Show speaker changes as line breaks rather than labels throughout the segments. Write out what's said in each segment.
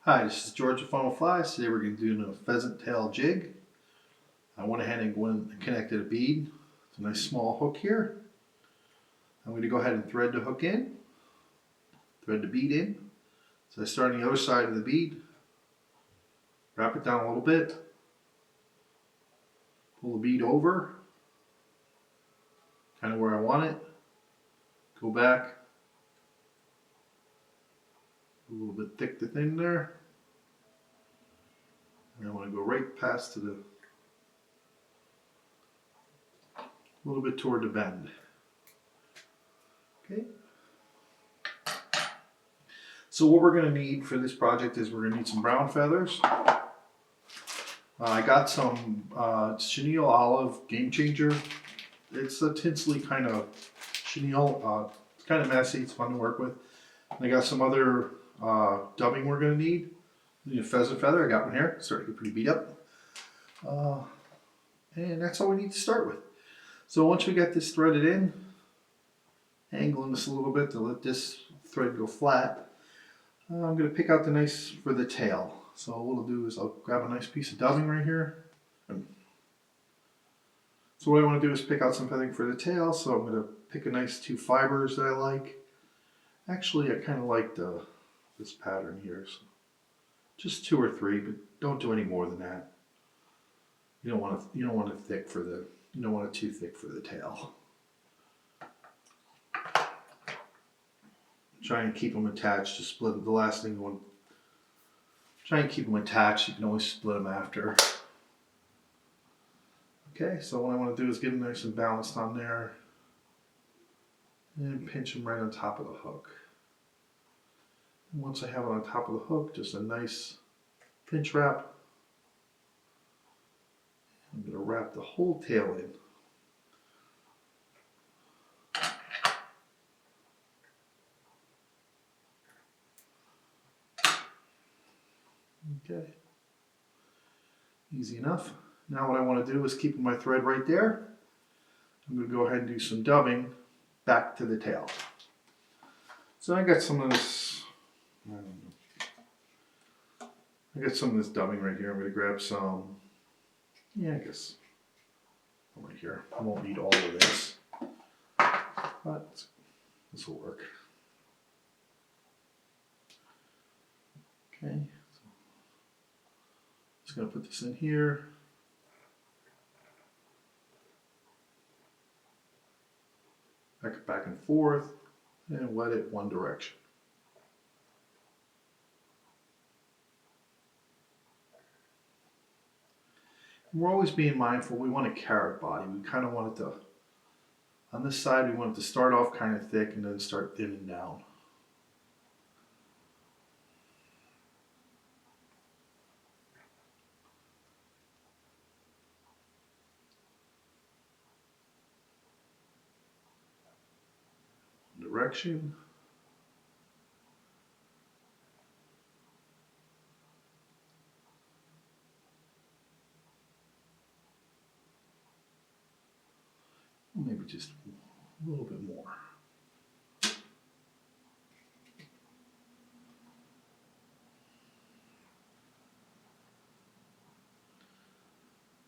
Hi, this is George of Funnel Flies. Today we're going to do a pheasant tail jig. I went ahead and connected a bead. It's a nice small hook here. I'm going to go ahead and thread the hook in, thread the bead in. So I start on the other side of the bead, wrap it down a little bit, pull the bead over, kind of where I want it, go back, a little bit thick to thin there, and I want to go right past to the, a little bit toward the bend. Okay. So what we're going to need for this project is we're going to need some brown feathers. I got some chenille olive game changer. It's a tinsely kind of chenille. It's kind of messy. It's fun to work with. And I got some other dubbing we're going to need. A pheasant feather. I got one here. It's starting to get pretty beat up. And that's all we need to start with. So once we get this threaded in, angling this a little bit to let this thread go flat, I'm going to pick out the nice for the tail. So what I'll do is I'll grab a nice piece of dubbing right here. So what I want to do is pick out some feathering for the tail. So I'm going to pick a nice 2 fibers that I like. Actually, I kind of like this pattern here. So just 2 or 3, but don't do any more than that. You don't want it too thick for the tail. Try and keep them attached to split. The last thing you want. Try and keep them attached. You can always split them after. Okay, so what I want to do is get them nice and balanced on there, and pinch them right on top of the hook. And once I have it on top of the hook, just a nice pinch wrap. I'm going to wrap the whole tail in. Okay, easy enough. Now what I want to do is keep my thread right there. I'm going to go ahead and do some dubbing back to the tail. So I got some of this, dubbing right here. I'm going to grab some, I guess right here. I won't need all of this, but this will work. Okay. Just going to put this in here. Back and forth, and wet it one direction. And we're always being mindful, we want a carrot body. We kind of want it to, on this side, we want it to start off kind of thick and then start thinning down. Direction. Maybe just a little bit more.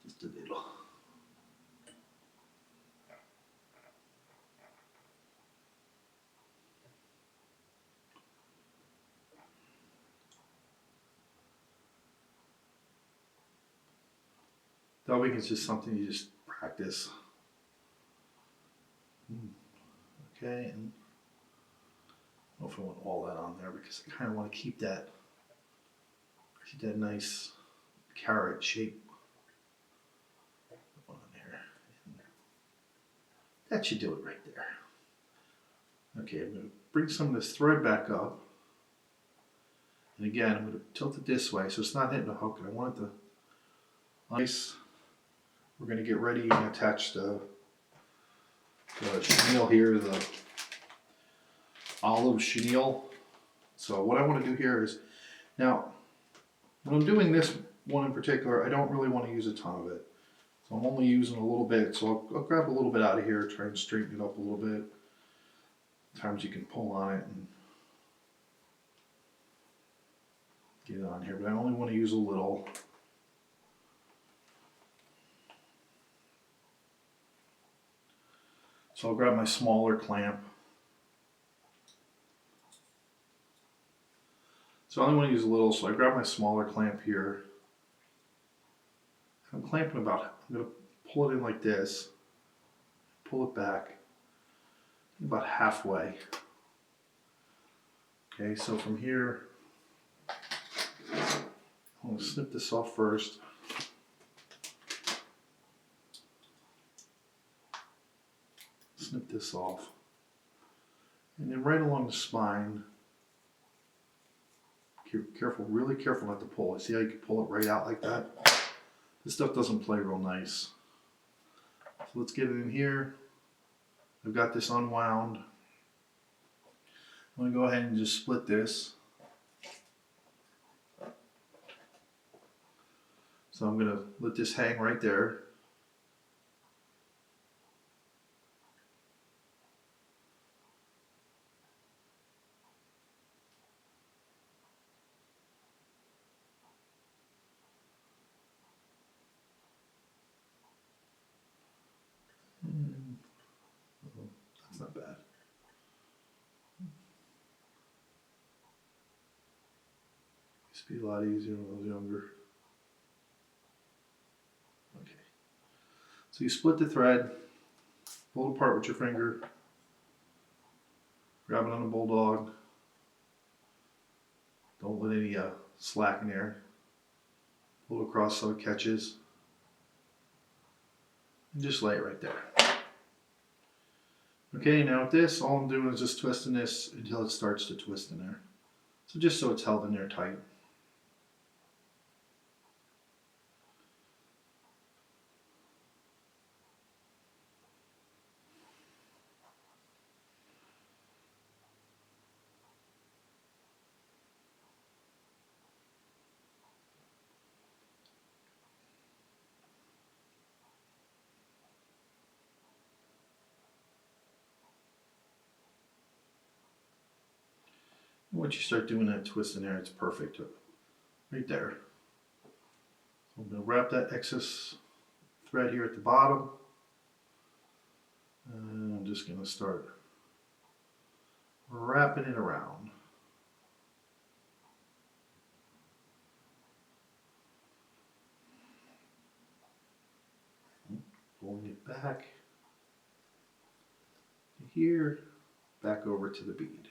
Just a little. Dubbing is just something you just practice. Okay, and I don't know if I want all that on there because I kind of want to keep that nice carrot shape on there. And that should do it right there. Okay, I'm going to bring some of this thread back up. And again, I'm going to tilt it this way so it's not hitting the hook. And I want it to nice. We're going to get ready and attach the chenille here, the olive chenille. So what I want to do here is, now when I'm doing this one in particular, I don't really want to use a ton of it. So I'm only using a little bit. So I'll grab a little bit out of here, try and straighten it up a little bit. Sometimes you can pull on it and get it on here, but I only want to use a little. So I'll grab my smaller clamp. So I only want to use a little, so I grab my smaller clamp here. I'm clamping about, I'm going to pull it in like this, pull it back about halfway. Okay, so from here, I'm going to snip this off first. Snip this off. And then right along the spine, careful, really careful not to pull it. See how you can pull it right out like that? This stuff doesn't play real nice. So let's get it in here. I've got this unwound. I'm going to go ahead and just split this. So I'm going to let this hang right there. That's not bad. Used to be a lot easier when I was younger. Okay. So you split the thread, pull it apart with your finger, grab it on the bulldog. Don't let any slack in there. Pull it across so it catches. And just lay it right there. Okay, now with this, all I'm doing is just twisting this until it starts to twist in there. So just so it's held in there tight. Once you start doing that twist in there, it's perfect. Right there. So I'm going to wrap that excess thread here at the bottom. And I'm just going to start wrapping it around. Pulling it back to here, back over to the bead.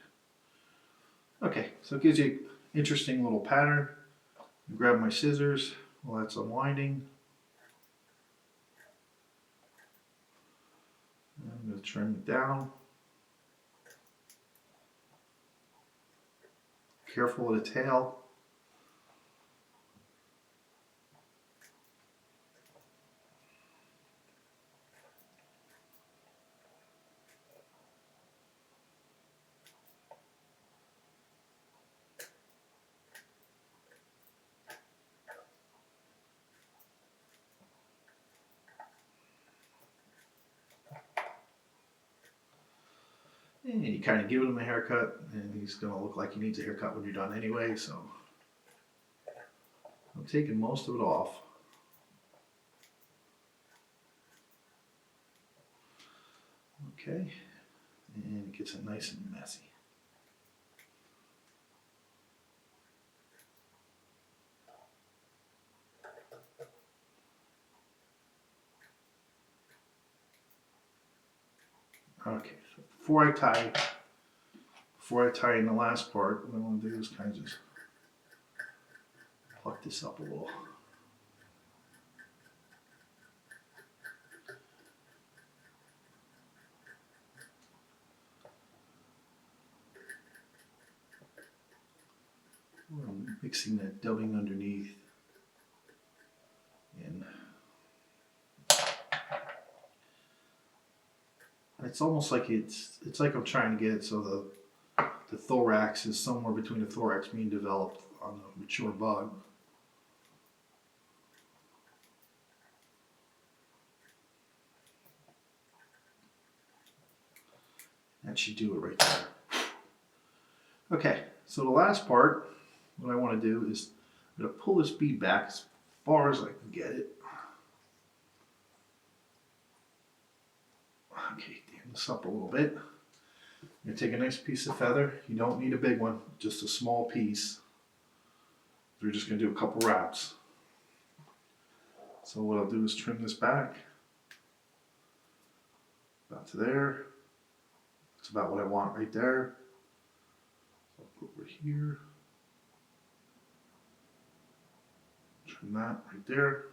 Okay, so it gives you an interesting little pattern. Grab my scissors while that's unwinding. I'm going to trim it down. Careful of the tail. And you kind of give him a haircut, and he's going to look like he needs a haircut when you're done anyway, so I'm taking most of it off. Okay, and it gets it nice and messy. Okay, so before I tie in the last part, what I want to do is kind of just pluck this up a little. I'm mixing that dubbing underneath in. It's almost like it's like I'm trying to get it so the thorax is somewhere between the thorax being developed on a mature bug. That should do it right there. Okay, so the last part what I want to do is I'm going to pull this bead back as far as I can get it. Okay, damn this up a little bit. You're going to take a nice piece of feather. You don't need a big one, just a small piece. We're just going to do a couple wraps. So what I'll do is trim this back about to there. That's about what I want right there. So I'll put over here. Trim that right there.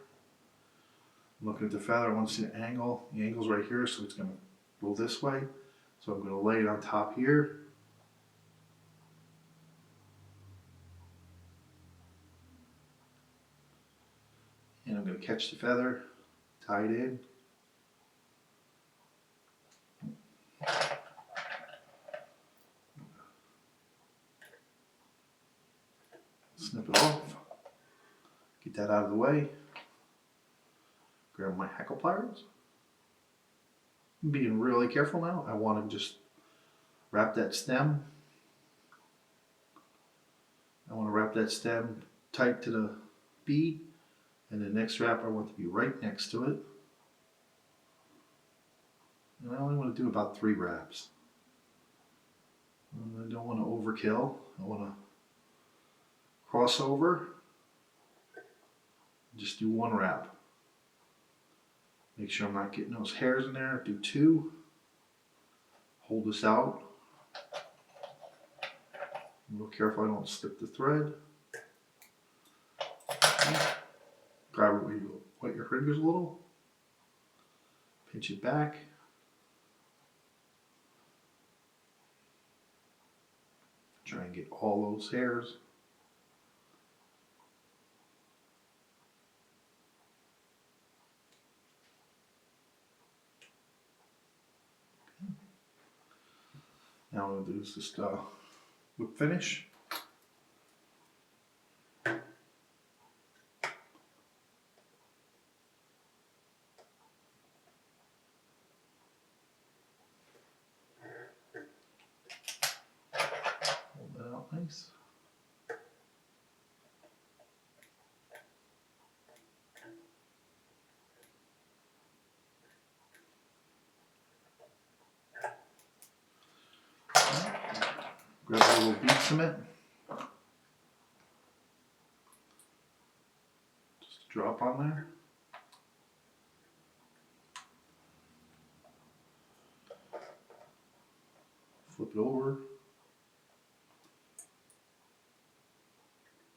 I'm looking at the feather, I want to see the angle. The angle's right here, so it's going to go this way. So I'm going to lay it on top here. And I'm going to catch the feather, tie it in. Snip it off. Get that out of the way. Grab my hackle pliers. I'm being really careful now. I want to just wrap that stem. I want to wrap that stem tight to the bead. And the next wrap I want to be right next to it. And I only want to do about 3 wraps. And I don't want to overkill. I want to cross over. Just do 1 wrap. Make sure I'm not getting those hairs in there. Do 2. Hold this out. I'm real careful I don't slip the thread. Okay. Grab it where you wet your fingers a little. Pinch it back. Try and get all those hairs. Now I'm going to do is just whip finish. Hold that out nice. Grab a little bead cement. Just a drop on there. Flip it over.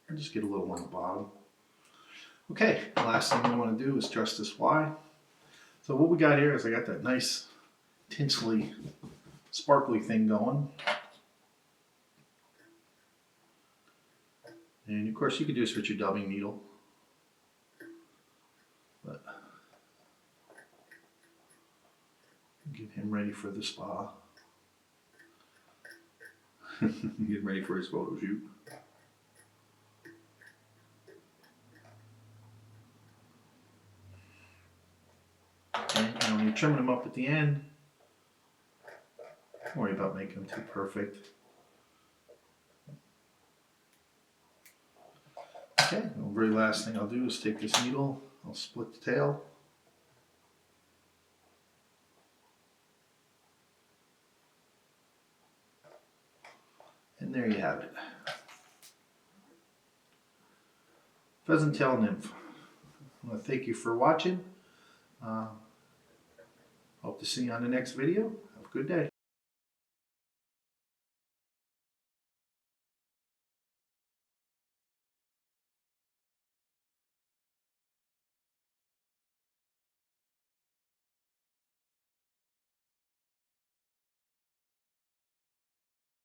And just get a little on the bottom. Okay, the last thing we want to do is dress this Y. So what we got here is I got that nice tinsely sparkly thing going. And of course you could do this with your dubbing needle. But get him ready for the spa. Get ready for his photo shoot. And when you're trimming them up at the end, don't worry about making them too perfect. Okay, the very last thing I'll do is take this needle, I'll split the tail. And there you have it. Pheasant tail nymph. I want to thank you for watching. Hope to see you on the next video. Have a good day.